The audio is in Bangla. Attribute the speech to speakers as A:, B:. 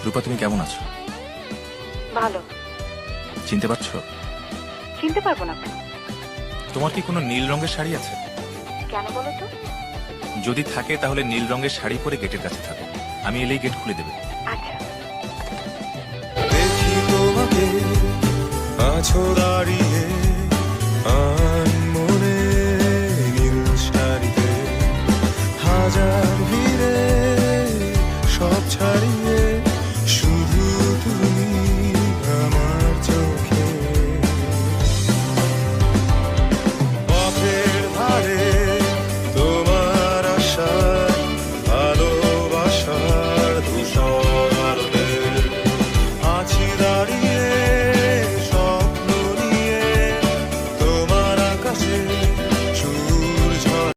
A: রূপা, তুমি কেমন আছো?
B: ভালো।
A: চিনতে পারছো?
B: চিনতে পারবো না কেন?
A: তোমার কি কোনো নীল রঙের শাড়ি আছে?
B: কেন বলো তো?
A: যদি থাকে তাহলে নীল রঙের শাড়ি পরে গেটের কাছে থাকো, আমি এলেই গেট খুলে দেবে।
B: আচ্ছা।
C: দেখি তোমাকে আছো দাঁড়িয়ে